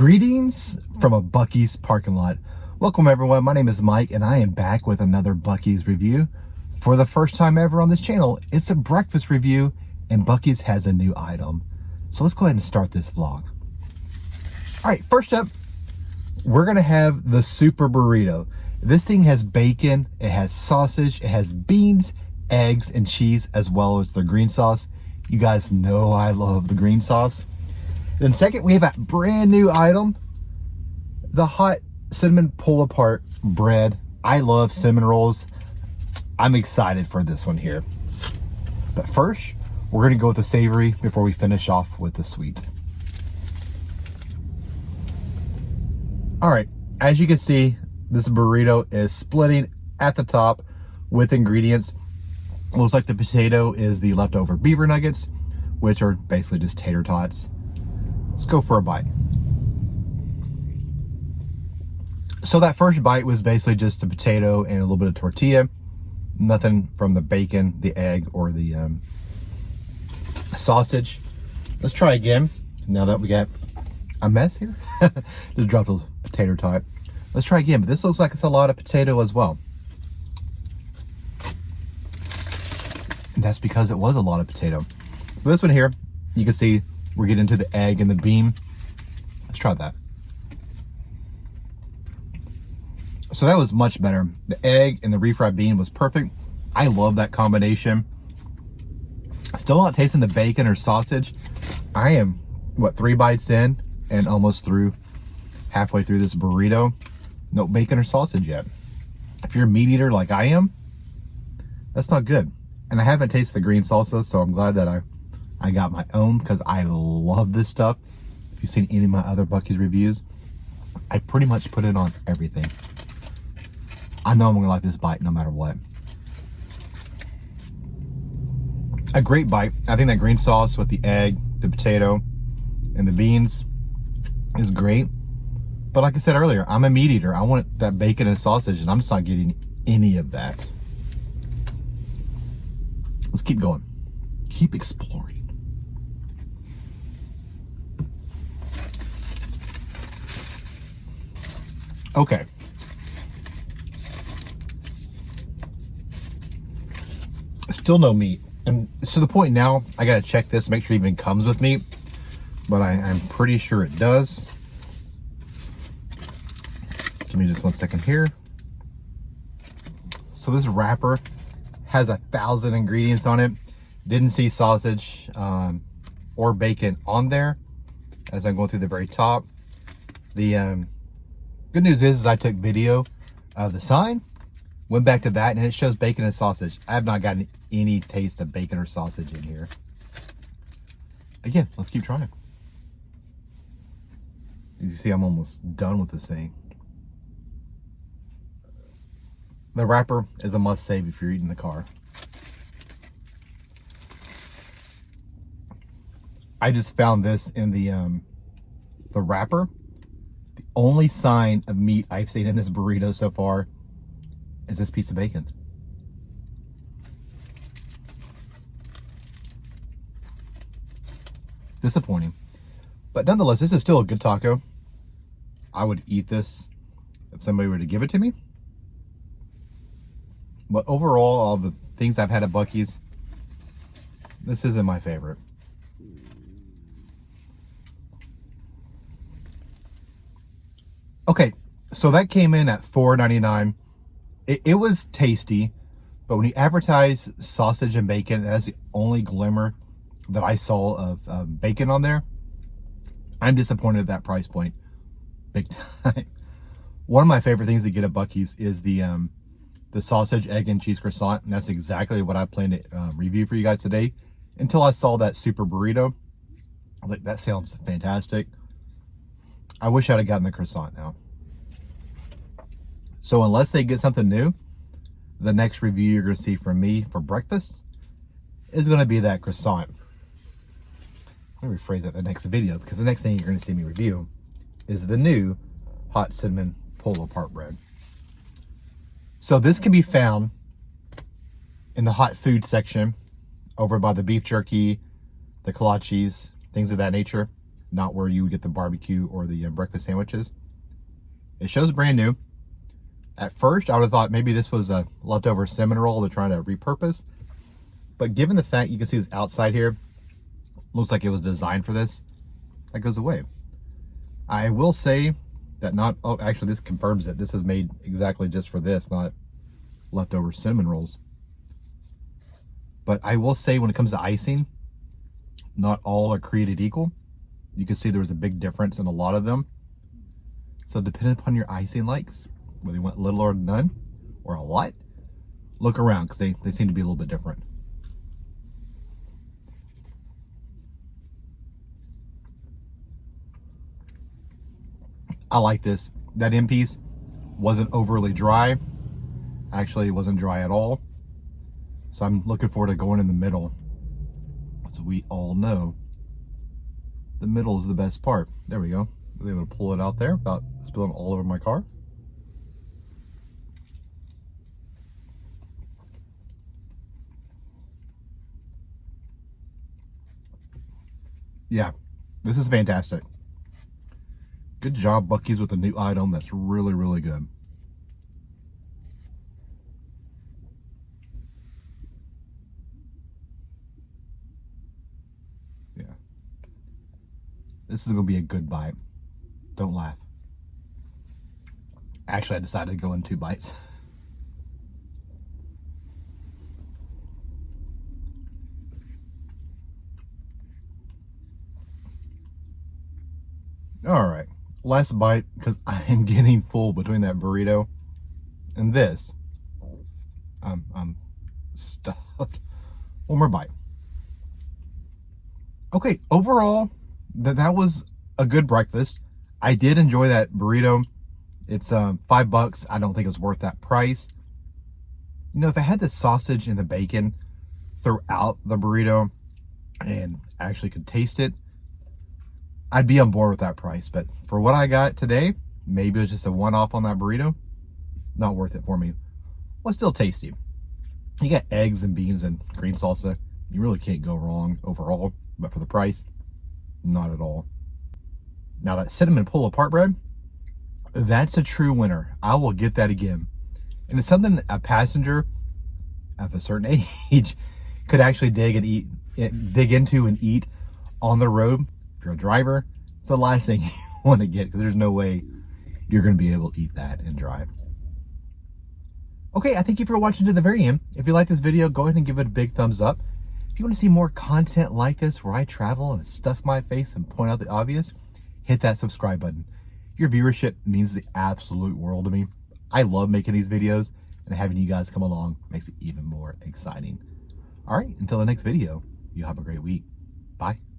Greetings from a Buc-ee's parking lot. Welcome everyone, my name is Mike and I am back with another Buc-ee's review. For the first time ever on this channel, it's a breakfast review and Buc-ee's has a new item. So let's go ahead and start this vlog. All right, first up, we're gonna have the Super Burrito. This thing has bacon, it has sausage, it has beans, eggs, and cheese, as well as the green sauce. You guys know I love the green sauce. Then second, we have a brand new item, the hot cinnamon pull-apart bread. I love cinnamon rolls. I'm excited for this one here. But first, we're gonna go with the savory before we finish off with the sweet. All right, as you can see, this burrito is splitting at the top with ingredients. Looks like the potato is the leftover beaver nuggets, which are basically just tater tots. Let's go for a bite. So that first bite was basically just the potato and a little bit of tortilla. Nothing from the bacon, the egg, or the sausage. Let's try again. Now that we got a mess here. Just dropped a potato tot. Let's try again, but this looks like it's a lot of potato as well. And that's because it was a lot of potato. But this one here, you can see we're getting into the egg and the bean. Let's try that. So that was much better. The egg and the refried bean was perfect. I love that combination. Still not tasting the bacon or sausage. I am, what, 3 bites in and almost halfway through this burrito. No bacon or sausage yet. If you're a meat eater like I am, that's not good. And I haven't tasted the green salsa, so I'm glad that I got my own because I love this stuff. If you've seen any of my other Buc-ee's reviews, I pretty much put it on everything. I know I'm gonna like this bite no matter what. A great bite. I think that green sauce with the egg, the potato, and the beans is great. But like I said earlier, I'm a meat eater. I want that bacon and sausage, and I'm just not getting any of that. Let's keep going. Keep exploring. Okay. Still no meat. And to the point now, I gotta check this, make sure it even comes with meat. But I'm pretty sure it does. Give me just 1 second here. So this wrapper has 1,000 ingredients on it. Didn't see sausage or bacon on there as I'm going through the very top. The good news is I took video of the sign, went back to that, and it shows bacon and sausage. I have not gotten any taste of bacon or sausage in here. Again, let's keep trying. As you see, I'm almost done with this thing. The wrapper is a must-save if you're eating the car. I just found this in the wrapper. The only sign of meat I've seen in this burrito so far is this piece of bacon. Disappointing. But nonetheless, this is still a good taco. I would eat this if somebody were to give it to me. But overall, all the things I've had at Buc-ee's, this isn't my favorite. Okay, so that came in at $4.99. It was tasty, but when you advertise sausage and bacon, that's the only glimmer that I saw of bacon on there. I'm disappointed at that price point, big time. One of my favorite things to get at Buc-ee's is the sausage, egg, and cheese croissant, and that's exactly what I plan to review for you guys today. Until I saw that Super Burrito, I was like, that sounds fantastic. I wish I'd have gotten the croissant now. So unless they get something new, the next review you're going to see from me for breakfast is going to be that croissant. Let me rephrase that the next video, because the next thing you're going to see me review is the new hot cinnamon pull-apart bread. So this can be found in the hot food section over by the beef jerky, the kolaches, things of that nature. not where you would get the barbecue or the breakfast sandwiches. It shows brand new. At first, I would have thought maybe this was a leftover cinnamon roll they're trying to repurpose. But given the fact you can see this outside here, looks like it was designed for this, that goes away. I will say that actually this confirms it. This is made exactly just for this, not leftover cinnamon rolls. But I will say when it comes to icing, not all are created equal. You can see there was a big difference in a lot of them. So depending upon your icing likes, whether you want little or none, or a lot, look around because they seem to be a little bit different. I like this. That end piece wasn't overly dry. Actually, it wasn't dry at all. So I'm looking forward to going in the middle. As we all know, the middle is the best part. There we go. I was able to pull it out there without spilling all over my car. Yeah, this is fantastic. Good job, Buc-ee's, with a new item that's really, really good. Yeah. This is going to be a good bite. Don't laugh. Actually, I decided to go in 2 bites. All right, last bite because I am getting full between that burrito and this. I'm stuffed. One more bite. Okay, overall, that was a good breakfast. I did enjoy that burrito. It's $5. I don't think it's worth that price. You know, if I had the sausage and the bacon throughout the burrito and actually could taste it, I'd be on board with that price. But for what I got today, maybe it was just a one-off on that burrito. Not worth it for me. Well, still tasty. You got eggs and beans and green salsa. You really can't go wrong overall. But for the price, not at all. Now that cinnamon pull-apart bread, that's a true winner. I will get that again. And it's something a passenger of a certain age could actually dig into and eat on the road. If you're a driver, it's the last thing you want to get because there's no way you're going to be able to eat that and drive. Okay, I thank you for watching to the very end. If you like this video, go ahead and give it a big thumbs up. If you want to see more content like this where I travel and stuff my face and point out the obvious, hit that subscribe button. Your viewership means the absolute world to me. I love making these videos, and having you guys come along makes it even more exciting. All right, until the next video, you have a great week. Bye.